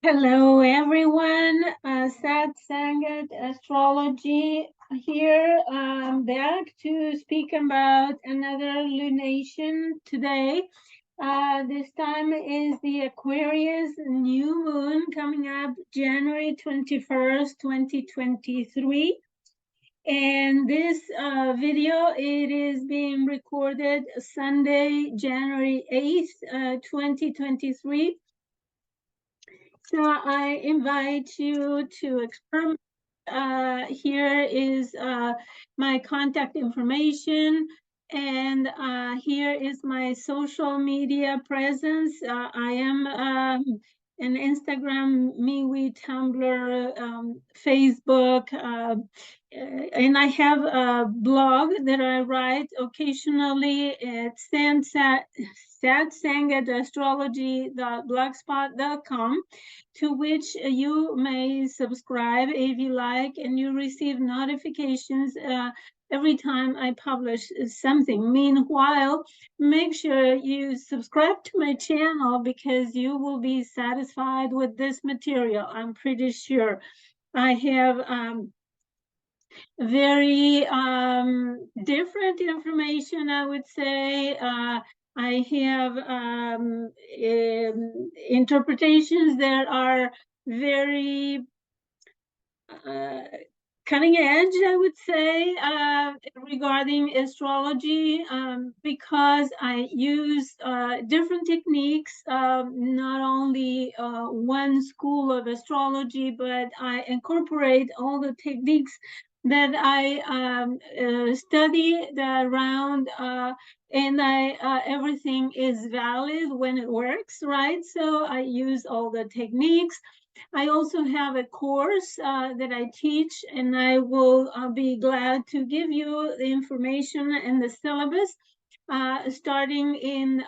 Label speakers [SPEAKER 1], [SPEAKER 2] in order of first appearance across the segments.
[SPEAKER 1] Hello, everyone. Sat Sangat Astrology here. I'm back to speak about another lunation today. This time is the Aquarius new moon coming up January 21st, 2023. And this video, it is being recorded Sunday, January 8th, 2023. So I invite you to experiment. Here is my contact information, and here is my social media presence. I am an Instagram, MeWe, Tumblr, Facebook, and I have a blog that I write occasionally at satsangat.astrology.blogspot.com, to which you may subscribe if you like, and you receive notifications every time I publish something. Meanwhile, make sure you subscribe to my channel because you will be satisfied with this material, I'm pretty sure. I have very different information, I would say. I have interpretations that are very cutting edge, I would say, regarding astrology, because I use different techniques, not only one school of astrology, but I incorporate all the techniques that I studied around, and everything is valid when it works, right? So I use all the techniques. I also have a course that I teach, and I will be glad to give you the information and the syllabus. Starting in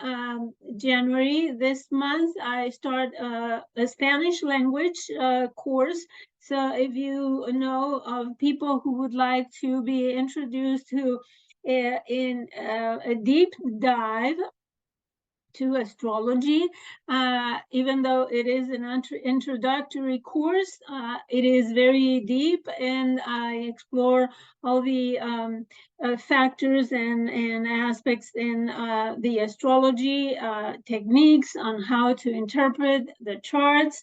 [SPEAKER 1] January this month, I start a Spanish language course. So if you know of people who would like to be introduced to in a deep dive to astrology, even though it is an introductory course, it is very deep, and I explore all the factors and aspects in the astrology techniques on how to interpret the charts.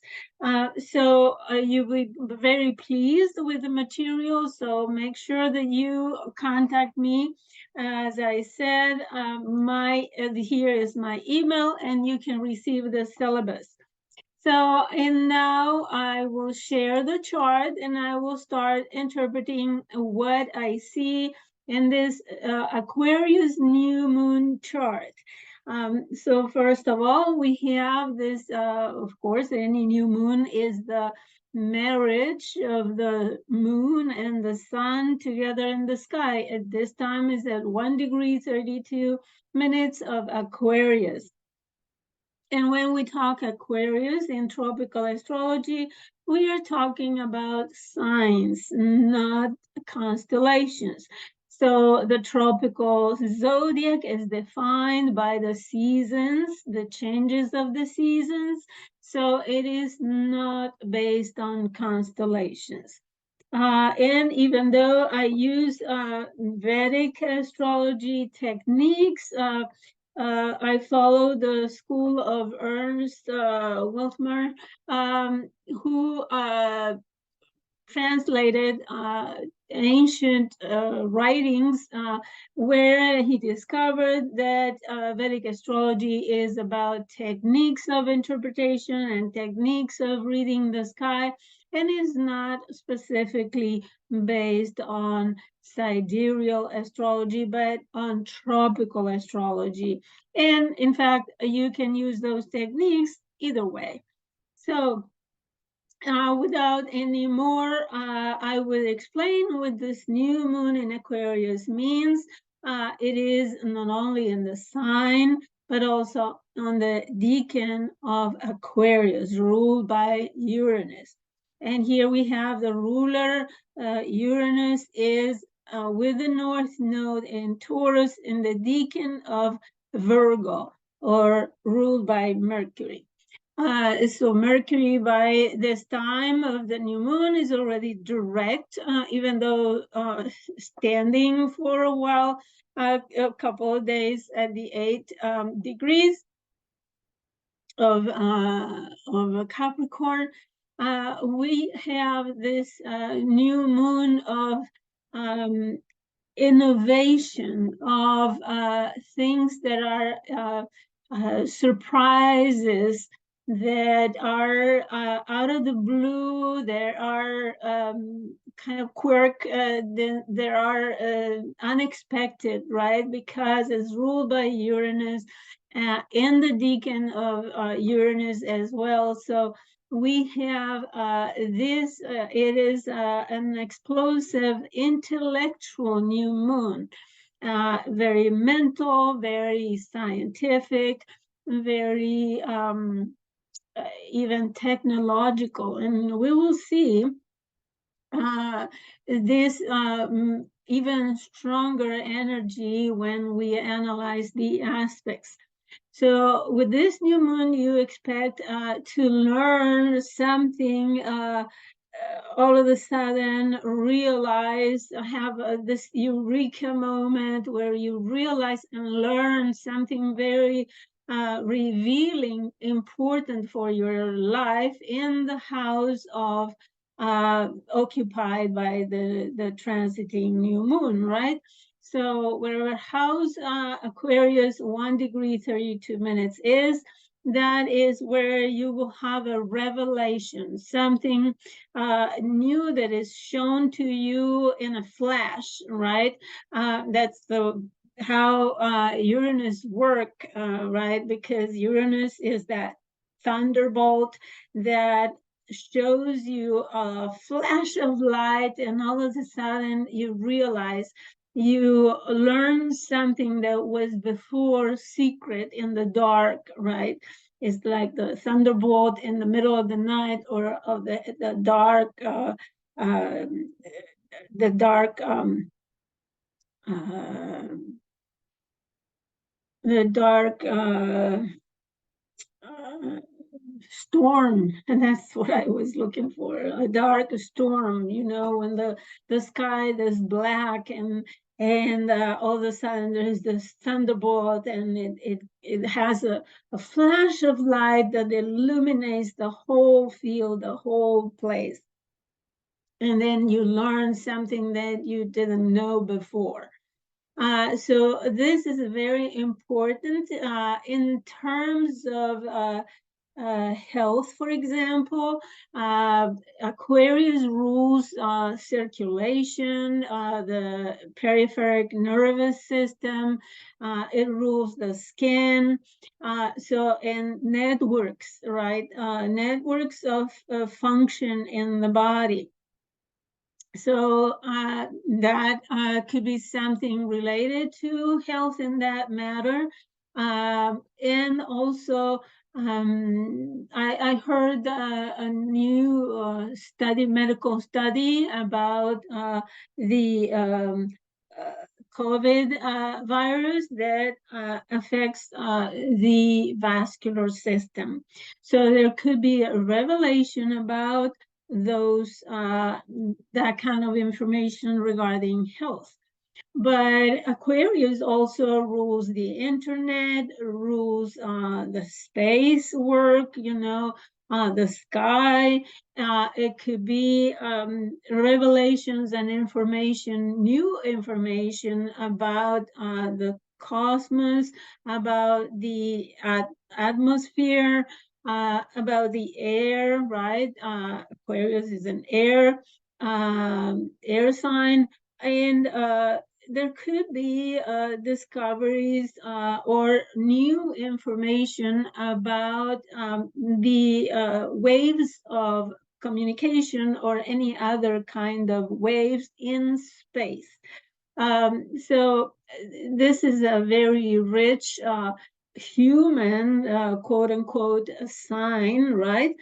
[SPEAKER 1] So you'll be very pleased with the material, so make sure that you contact me. As I said, here is my email, and you can receive the syllabus. So, and now I will share the chart, and I will start interpreting what I see in this Aquarius new moon chart. So first of all, we have this, of course, any new moon is the marriage of the moon and the sun together in the sky. At this time is at 1 degree 32 minutes of Aquarius. And when we talk Aquarius in tropical astrology, we are talking about signs, not constellations. So the tropical zodiac is defined by the seasons, the changes of the seasons. So it is not based on constellations. And even though I use Vedic astrology techniques, I follow the school of Ernst Wiltmer, who translated ancient writings where he discovered that Vedic astrology is about techniques of interpretation and techniques of reading the sky, and is not specifically based on sidereal astrology, but on tropical astrology. And in fact, you can use those techniques either way. So without any more, I will explain what this new moon in Aquarius means. It is not only in the sign, but also on the decan of Aquarius, ruled by Uranus. And here we have the ruler. Uranus is with the North Node in Taurus in the decan of Virgo, or ruled by Mercury. So Mercury by this time of the new moon is already direct, even though standing for a while, a couple of days at the 8 degrees of Capricorn. We have this new moon of um, innovation, of things that are surprises, that are out of the blue. There are kind of quirk, there are unexpected, right? Because it's ruled by Uranus and the decan of Uranus as well. So we have this, it is an explosive intellectual new moon, very mental, very scientific, very even technological. And we will see this even stronger energy when we analyze the aspects. So with this new moon, you expect to learn something, all of a sudden realize, have this eureka moment where you realize and learn something very revealing, important for your life in the house of occupied by the transiting new moon, right? So wherever house Aquarius 1 degree 32 minutes is, that is where you will have a revelation, something new that is shown to you in a flash, right? That's the how Uranus work, right? Because Uranus is that thunderbolt that shows you a flash of light, and all of a sudden you realize you learn something that was before secret in the dark, right? It's like the thunderbolt in the middle of the night, or of the dark, uh, the dark, uh, the dark storm. And that's what I was looking for, a dark storm, when the sky is black, and all of a sudden there's this thunderbolt, and it has a flash of light that illuminates the whole field, the whole place, and then you learn something that you didn't know before. So this is very important in terms of health. For example, Aquarius rules circulation, the peripheral nervous system, it rules the skin, and networks, right? Networks of function in the body. So that could be something related to health in that matter. And also, I heard a new medical study about the COVID virus that affects the vascular system. So there could be a revelation about those that kind of information regarding health. But Aquarius also rules the internet, rules the space work, the sky. It could be revelations and information, new information about the cosmos, about the atmosphere, about the air, right? Aquarius is an air sign, and there could be discoveries or new information about the waves of communication, or any other kind of waves in space. So this is a very rich human, quote unquote, sign, right?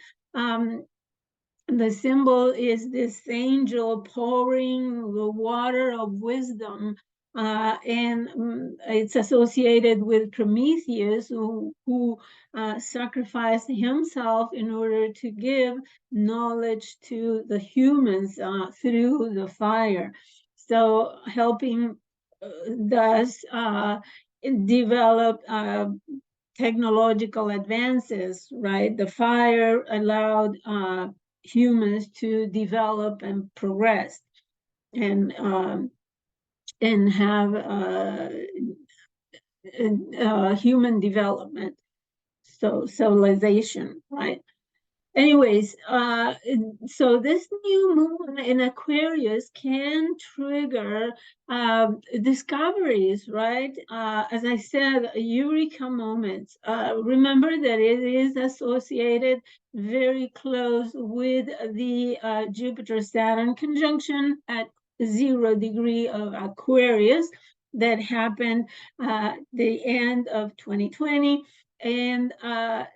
[SPEAKER 1] The symbol is this angel pouring the water of wisdom and it's associated with Prometheus, who sacrificed himself in order to give knowledge to the humans through the fire. So helping thus develop technological advances, right? The fire allowed humans to develop and progress and have human development, so civilization, right? Anyways, so this new moon in Aquarius can trigger discoveries, right? As I said, eureka moments. Remember that it is associated very close with the Jupiter-Saturn conjunction at 0 degree of Aquarius that happened the end of 2020. And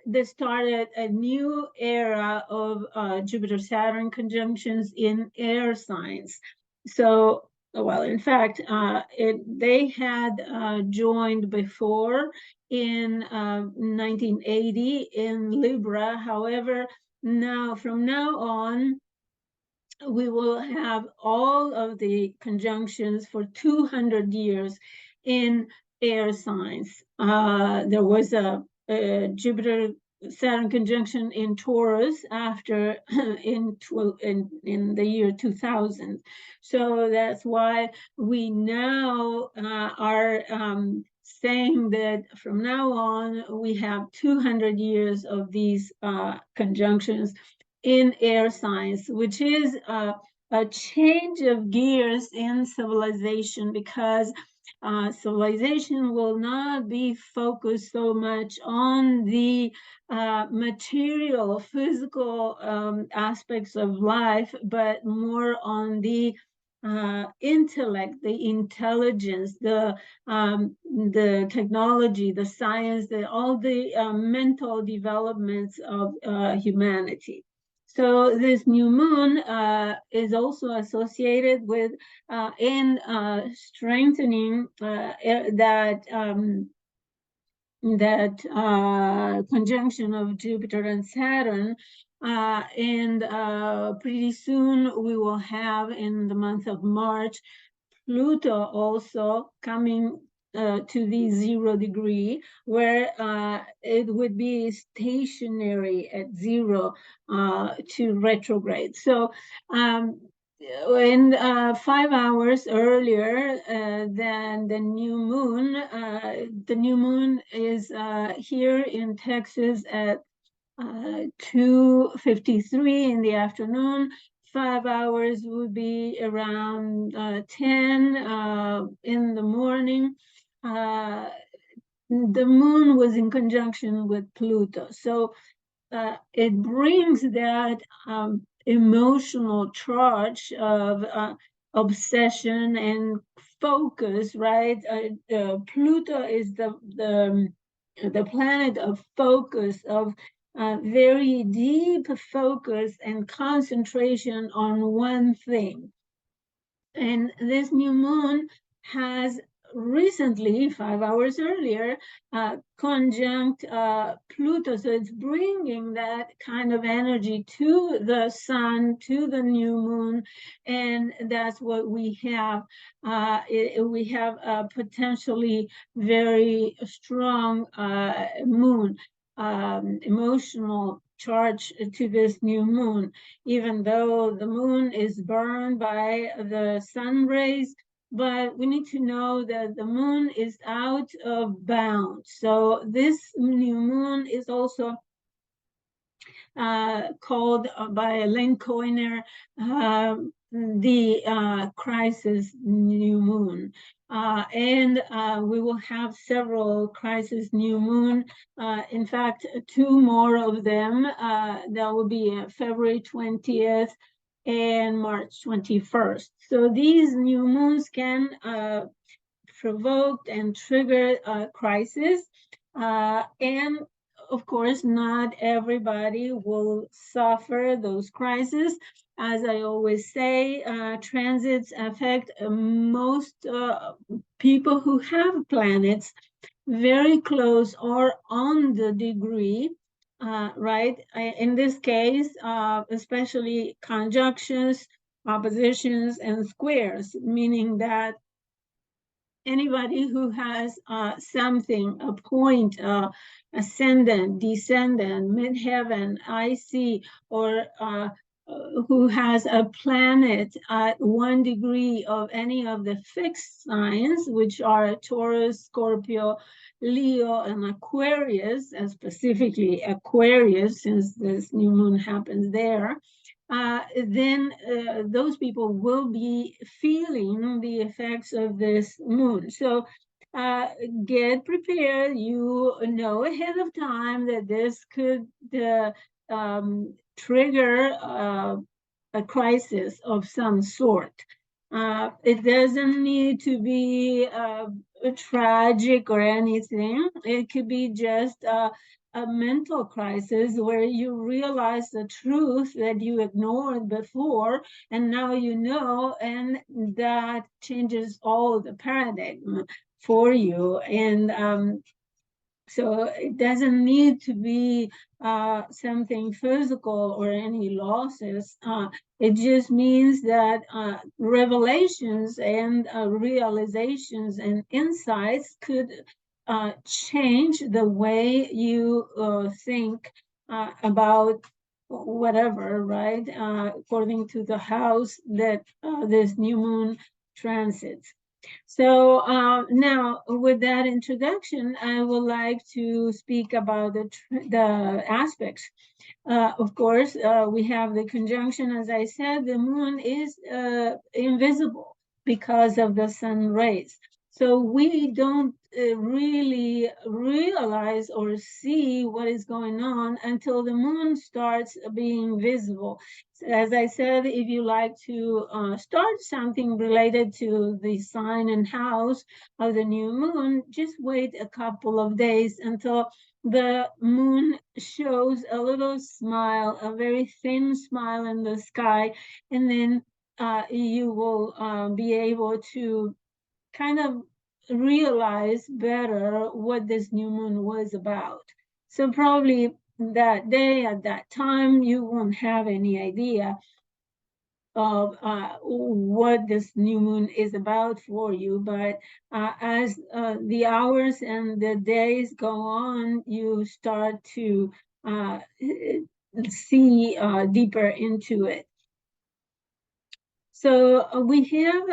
[SPEAKER 1] this started a new era of Jupiter-Saturn conjunctions in air signs. So, well, in fact, they had joined before in 1980 in Libra. However, now from now on, we will have all of the conjunctions for 200 years in air signs. There was a Jupiter Saturn conjunction in Taurus after in the year 2000. So that's why we now are saying that from now on we have 200 years of these conjunctions in air signs, which is a change of gears in civilization, because civilization will not be focused so much on the material, physical aspects of life, but more on the intellect, the intelligence, the technology, the science, all the mental developments of humanity. So this new moon is also associated with in strengthening that conjunction of Jupiter and Saturn. And pretty soon we will have, in the month of March, Pluto also coming to the 0 degree, where it would be stationary at 0 to retrograde. So in 5 hours earlier than the new moon is here in Texas at 2:53 in the afternoon. 5 hours would be around 10 in the morning. The moon was in conjunction with Pluto. So it brings that emotional charge of obsession and focus, right? Pluto is the planet of focus, of very deep focus and concentration on one thing. And this new moon has recently, 5 hours earlier, conjunct Pluto. So it's bringing that kind of energy to the sun, to the new moon. And that's what we have. We have a potentially very strong moon, emotional charge to this new moon, even though the moon is burned by the sun rays. But we need to know that the moon is out of bounds. So this new moon is also called by Elaine Koiner the crisis new moon. And we will have several crisis new moon. In fact, 2 more of them. That will be February 20th and March 21st. So these new moons can provoke and trigger a crisis. And of course, not everybody will suffer those crises. As I always say, transits affect most people who have planets very close or on the degree, right? In this case, especially conjunctions, oppositions, and squares, meaning that anybody who has something, a point, ascendant, descendant, midheaven, IC, or who has a planet at 1 degree of any of the fixed signs, which are Taurus, Scorpio, Leo, and Aquarius, and specifically Aquarius, since this new moon happens there, then those people will be feeling the effects of this moon. So uh, get prepared. You know ahead of time that this could trigger a crisis of some sort. It doesn't need to be tragic or anything. It could be just a mental crisis where you realize the truth that you ignored before, and now you know, and that changes all the paradigm for you. And so it doesn't need to be something physical or any losses. It just means that revelations and realizations and insights could change the way you think about whatever, right? According to the house that this new moon transits. So now, with that introduction, I would like to speak about the aspects. Of course, we have the conjunction, as I said, the moon is invisible because of the sun rays. So we don't really realize or see what is going on until the moon starts being visible. As I said, if you like to start something related to the sign and house of the new moon, just wait a couple of days until the moon shows a little smile, a very thin smile in the sky, and then you will be able to kind of realize better what this new moon was about. So probably that day at that time, you won't have any idea of what this new moon is about for you. But as the hours and the days go on, you start to see deeper into it. So we have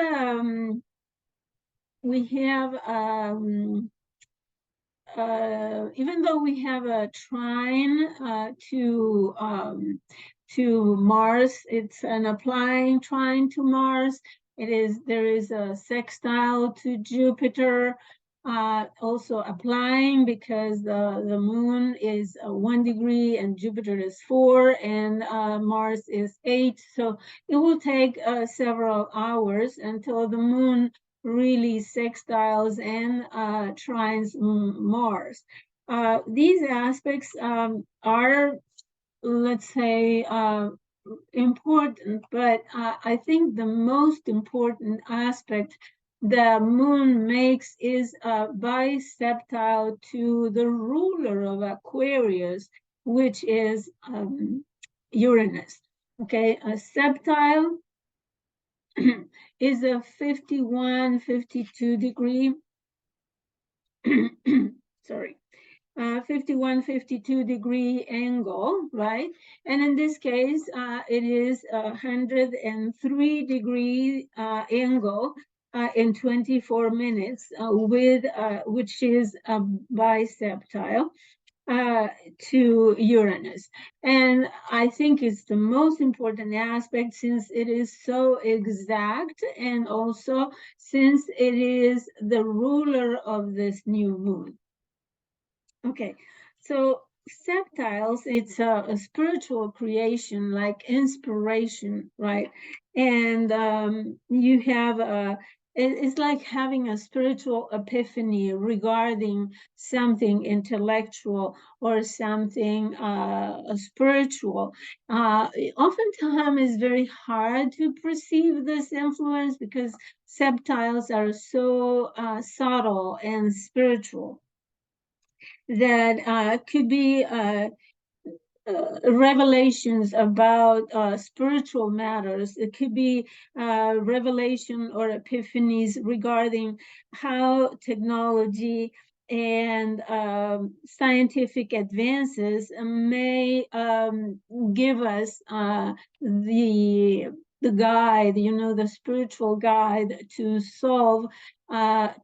[SPEAKER 1] even though we have a trine to Mars, it's an applying trine to Mars. There is a sextile to Jupiter, also applying because the moon is 1 degree and Jupiter is 4 and Mars is 8. So it will take several hours until the moon really sextiles and trines Mars. These aspects are, let's say, important, but I think the most important aspect the moon makes is biseptile to the ruler of Aquarius, which is Uranus. Okay, a septile is a 51, 52 degree, sorry, 51, 52 degree angle, right? And in this case, it is a 103 degree angle in 24 minutes which is a biseptile to Uranus. And I think it's the most important aspect since it is so exact and also since it is the ruler of this new moon. Okay, so septiles, it's a spiritual creation, like inspiration, right? And you have it's like having a spiritual epiphany regarding something intellectual or something spiritual. Oftentimes it's very hard to perceive this influence because subtiles are so subtle and spiritual that could be revelations about spiritual matters. It could be revelation or epiphanies regarding how technology and scientific advances may give us the guide, the spiritual guide to solve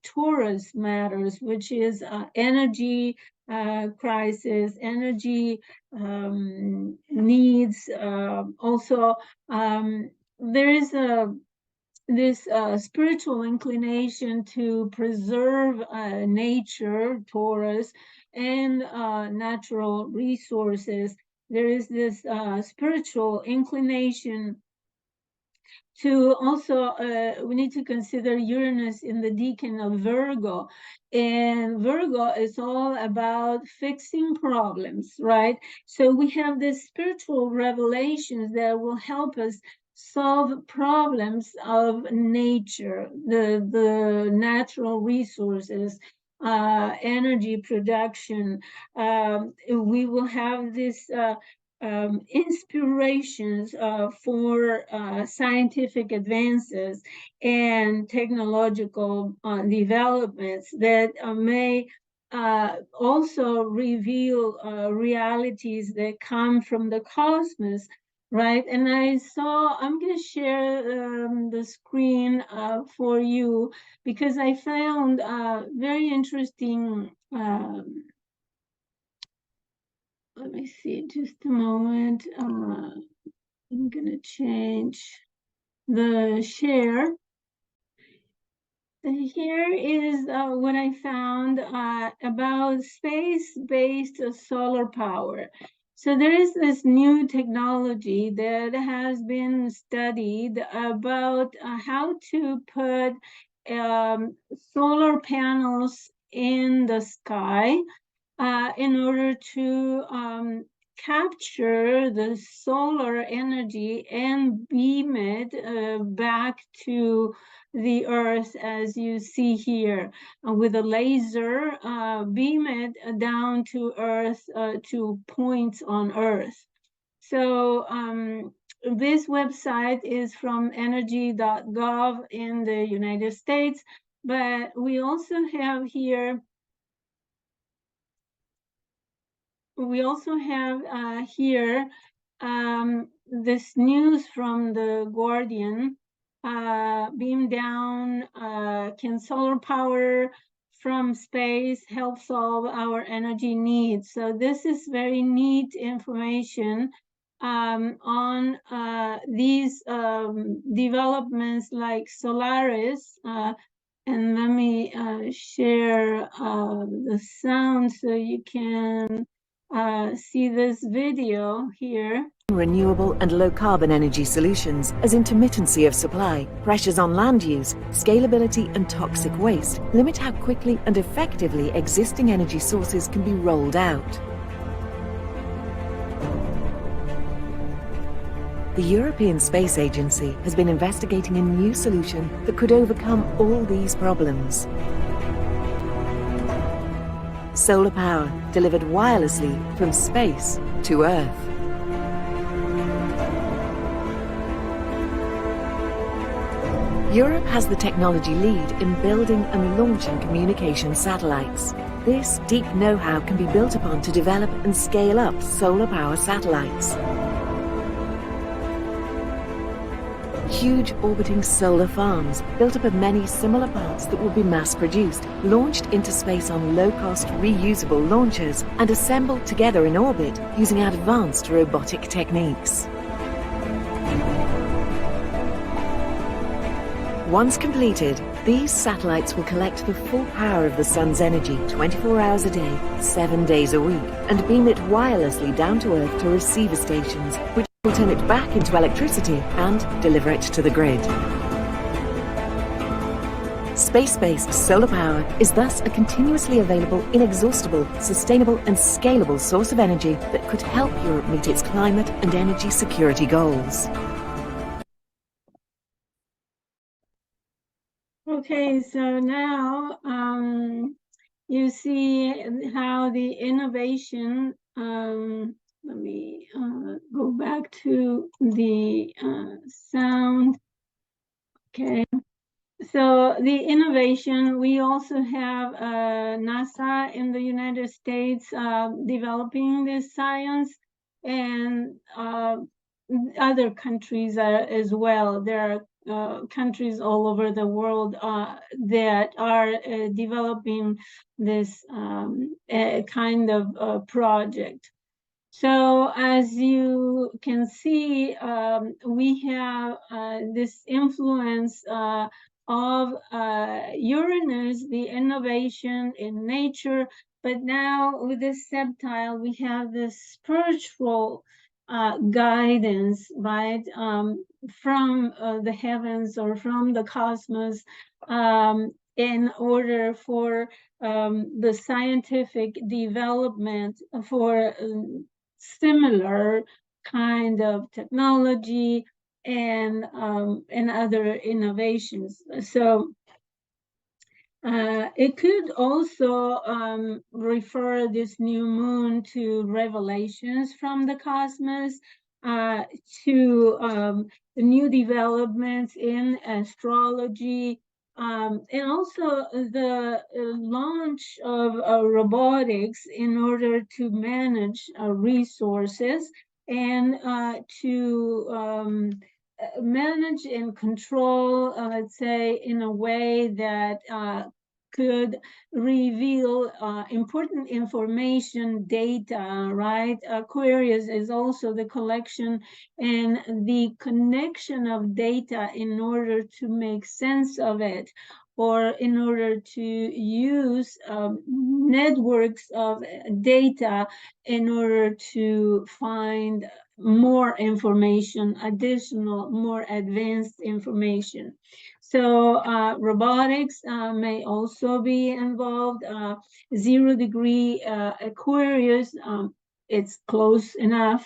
[SPEAKER 1] Taurus matters, which is energy crisis, energy needs. Also, there is this spiritual inclination to preserve nature, Taurus, and natural resources. There is this spiritual inclination to also, we need to consider Uranus in the decan of Virgo. And Virgo is all about fixing problems, right? So we have these spiritual revelations that will help us solve problems of nature, the natural resources, energy production. We will have this inspirations for scientific advances and technological developments that may also reveal realities that come from the cosmos, right? And I'm going to share the screen for you because I found very interesting. Let me see, just a moment. I'm going to change the share. Here is what I found about space-based solar power. So there is this new technology that has been studied about how to put solar panels in the sky in order to capture the solar energy and beam it back to the Earth, as you see here, with a laser, beam it down to Earth, to points on Earth. So this website is from energy.gov in the United States, but we also have here here this news from the Guardian. Beam down, can solar power from space help solve our energy needs? So this is very neat information on these developments like Solaris. And let me share the sound so you can see this video here.
[SPEAKER 2] Renewable and low-carbon energy solutions as intermittency of supply, pressures on land use, scalability and toxic waste limit how quickly and effectively existing energy sources can be rolled out. The European Space Agency has been investigating a new solution that could overcome all these problems. Solar power delivered wirelessly from space to Earth. Europe has the technology lead in building and launching communication satellites. This deep know-how can be built upon to develop and scale up solar power satellites. Huge orbiting solar farms, built up of many similar parts that will be mass-produced, launched into space on low-cost, reusable launchers, and assembled together in orbit using advanced robotic techniques. Once completed, these satellites will collect the full power of the sun's energy 24 hours a day, 7 days a week, and beam it wirelessly down to Earth to receiver stations, which will turn it back into electricity and deliver it to the grid. Space-based solar power is thus a continuously available, inexhaustible, sustainable and scalable source of energy that could help Europe meet its climate and energy security goals.
[SPEAKER 1] Okay, so now you see how the innovation, let me go back to the sound. Okay, so the innovation, we also have NASA in the United States developing this science, and other countries as well. There are countries all over the world that are developing this kind of project. So as you can see, we have this influence of Uranus, the innovation in nature, but now with this subtile, we have this spiritual guidance, right, from the heavens or from the cosmos, in order for the scientific development for similar kind of technology and other innovations. So it could also refer this new moon to revelations from the cosmos, to the new developments in astrology, and also the launch of robotics in order to manage resources and to manage and control, let's say, in a way that could reveal important information, data, right? Aquarius is also the collection and the connection of data in order to make sense of it, or in order to use networks of data in order to find more information, additional, more advanced information. So robotics may also be involved. 0 degree Aquarius, it's close enough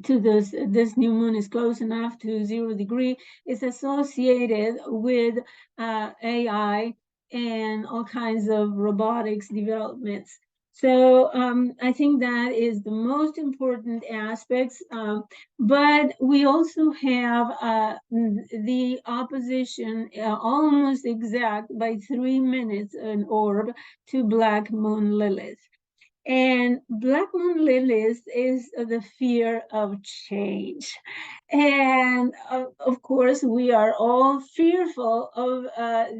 [SPEAKER 1] to this new moon is close enough to 0 degree. It's associated with AI and all kinds of robotics developments. So I think that is the most important aspects. But we also have the opposition almost exact by 3 minutes an orb to Black Moon Lilith. And Black Moon Lilith is the fear of change. And of course, we are all fearful of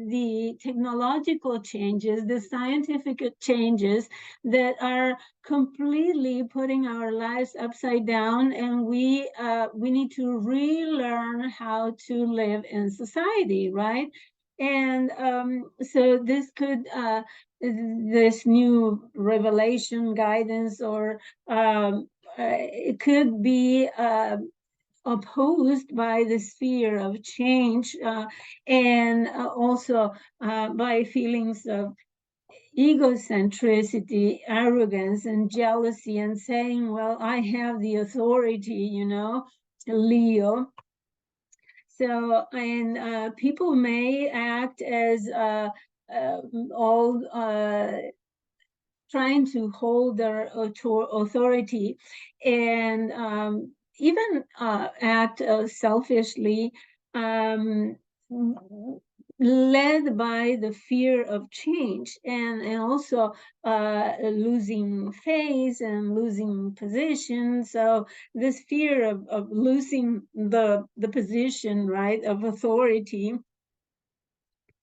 [SPEAKER 1] the technological changes, the scientific changes that are completely putting our lives upside down. And we need to relearn how to live in society, right? And so this could this new revelation guidance, or it could be opposed by this fear of change, and also by feelings of egocentricity, arrogance, and jealousy, and saying, well, I have the authority, Leo. So, and people may act as all trying to hold their authority, and even act selfishly, led by the fear of change, and also losing face and losing position. So this fear of losing the position, right, of authority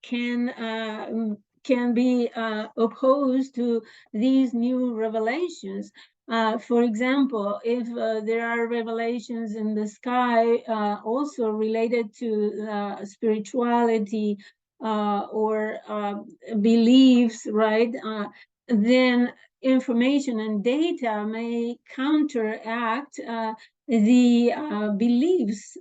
[SPEAKER 1] can be opposed to these new revelations. For example, if there are revelations in the sky also related to spirituality or beliefs, right, then information and data may counteract the beliefs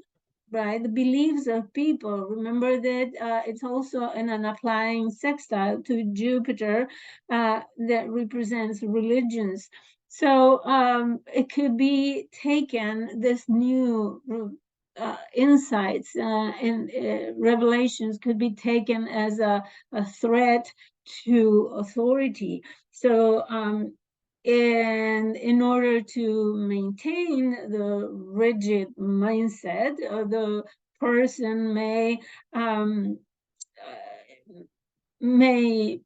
[SPEAKER 1] right? The beliefs of people. Remember that it's also an applying sextile to Jupiter that represents religions. So it could be taken, this new insights and revelations could be taken as a threat to authority. So and in order to maintain the rigid mindset, the person um, uh, may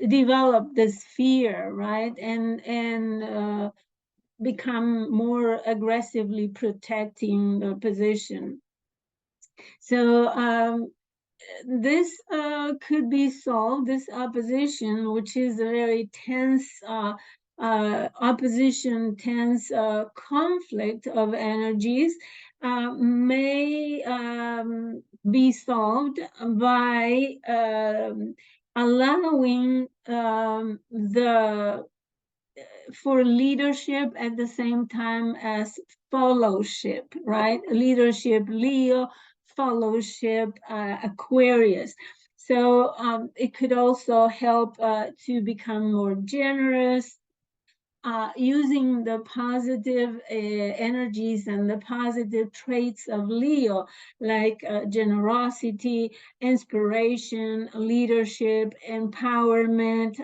[SPEAKER 1] develop this fear, right? And become more aggressively protecting the position. So this could be solved, this opposition, which is a very tense opposition, tense conflict of energies, may be solved by allowing the for leadership at the same time as fellowship, right? Leadership, Leo, fellowship, Aquarius. So it could also help to become more generous, using the positive energies and the positive traits of Leo, like generosity, inspiration, leadership, empowerment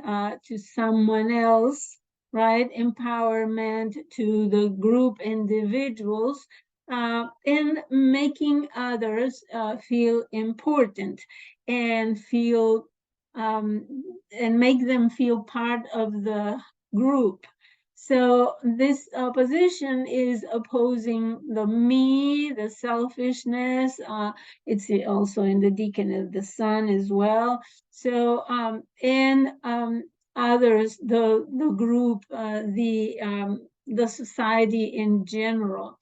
[SPEAKER 1] to someone else, right? Empowerment to the group individuals. And making others feel important and feel and make them feel part of the group. So this opposition is opposing the me, the selfishness. It's also in the decan of the sun as well. So and others, the group, the society in general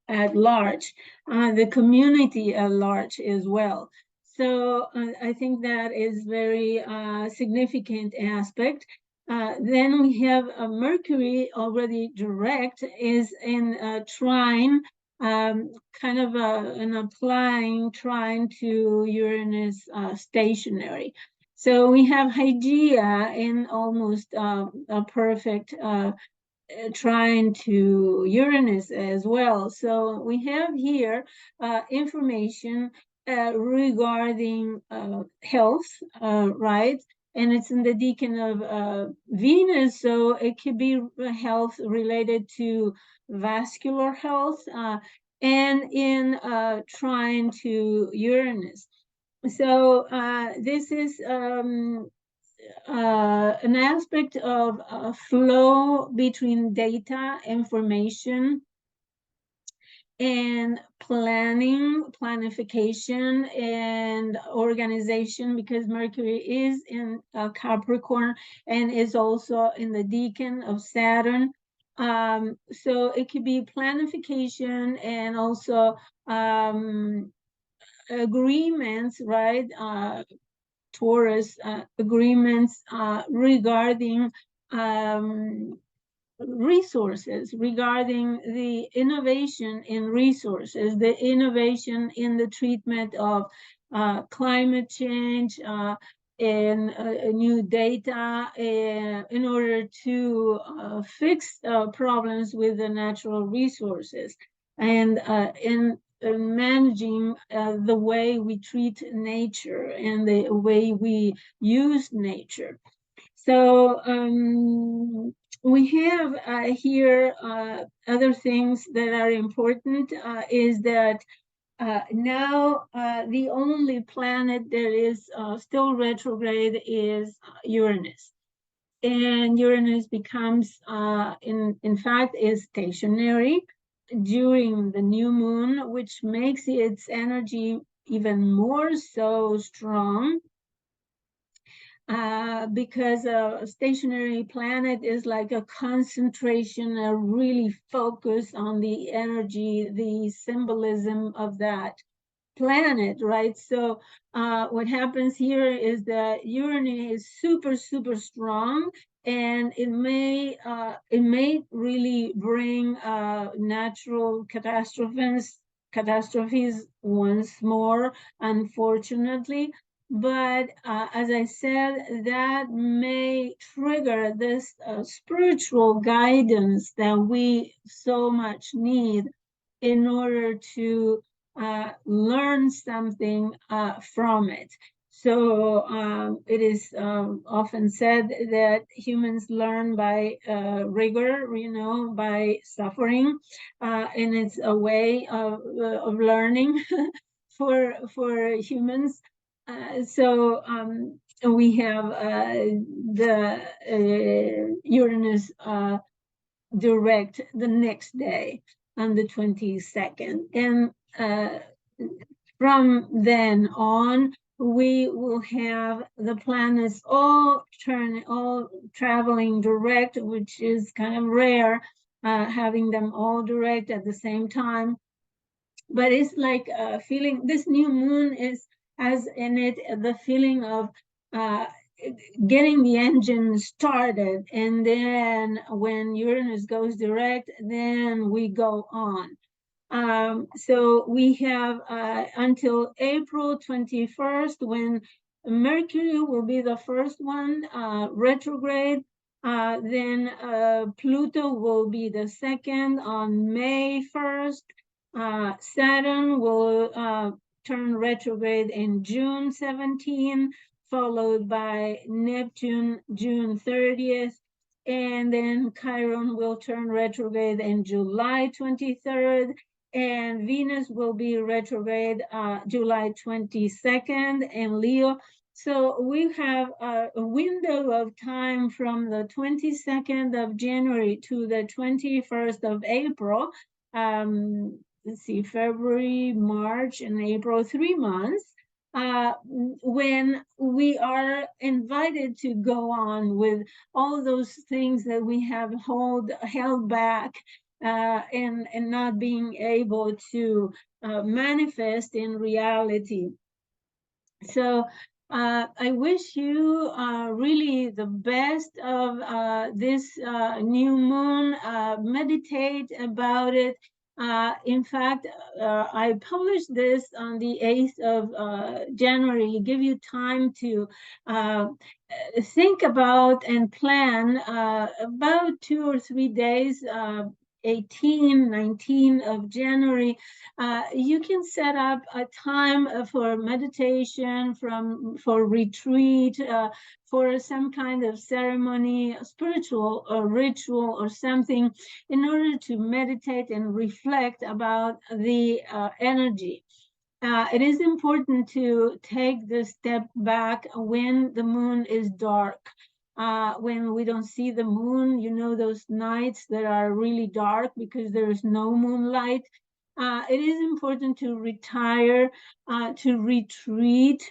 [SPEAKER 1] at large, the community at large as well. So I think that is very significant aspect. Then we have Mercury already direct is in trine, kind of an applying trine to Uranus stationary. So we have Hygeia in almost a perfect trine to Uranus as well. So we have here information regarding health, right? And it's in the decan of Venus, so it could be health related to vascular health, and in trine to Uranus. So this is an aspect of flow between data, information, and planning, planification, and organization, because Mercury is in Capricorn and is also in the decan of Saturn. So it could be planification and also agreements, right? Taurus agreements regarding resources, regarding the innovation in resources, the innovation in the treatment of climate change, and new data in order to fix problems with the natural resources, and in managing the way we treat nature and the way we use nature. So we have here other things that are important, is that now the only planet that is still retrograde is Uranus. And Uranus becomes, in fact, is stationary during the new moon, which makes its energy even more so strong, because a stationary planet is like a concentration, a really focus on the energy, the symbolism of that planet, right? So what happens here is that Uranus is super, super strong, and it may really bring natural catastrophes, catastrophes once more, unfortunately. But as I said, that may trigger this spiritual guidance that we so much need in order to learn something from it. So it is often said that humans learn by rigor, by suffering, and it's a way of learning for humans. So we have the Uranus direct the next day on the 22nd. And from then on, we will have the planets all traveling direct, which is kind of rare, having them all direct at the same time. But it's like feeling this new moon has in it the feeling of uh, getting the engine started, and then when Uranus goes direct, then we go on. So we have until April 21st, when Mercury will be the first one retrograde. Then Pluto will be the second on May 1st. Saturn will turn retrograde in June 17, followed by Neptune June 30th. And then Chiron will turn retrograde in July 23rd, and Venus will be retrograde July 22nd in Leo. So we have a window of time from the 22nd of January to the 21st of April. Let's see, February, March, and April, 3 months, when we are invited to go on with all those things that we have held back, and not being able to manifest in reality. So I wish you really the best of this new moon. Meditate about it. In fact, I published this on the 8th of January. Give you time to think about and plan about 2 or 3 days. 18, 19 of January, you can set up a time for meditation, for retreat, for some kind of ceremony, spiritual or ritual or something, in order to meditate and reflect about the energy. It is important to take the step back when the moon is dark. When we don't see the moon, those nights that are really dark because there is no moonlight. It is important to retire, to retreat,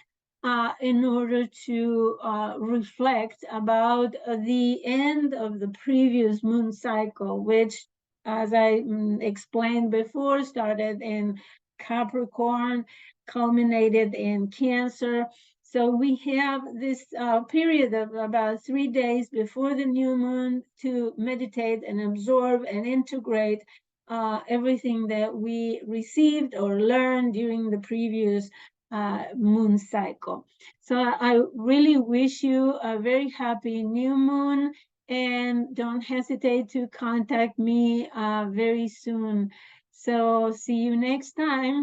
[SPEAKER 1] in order to reflect about the end of the previous moon cycle, which, as I explained before, started in Capricorn, culminated in Cancer. So we have this period of about 3 days before the new moon to meditate and absorb and integrate everything that we received or learned during the previous moon cycle. So I really wish you a very happy new moon, and don't hesitate to contact me very soon. So see you next time.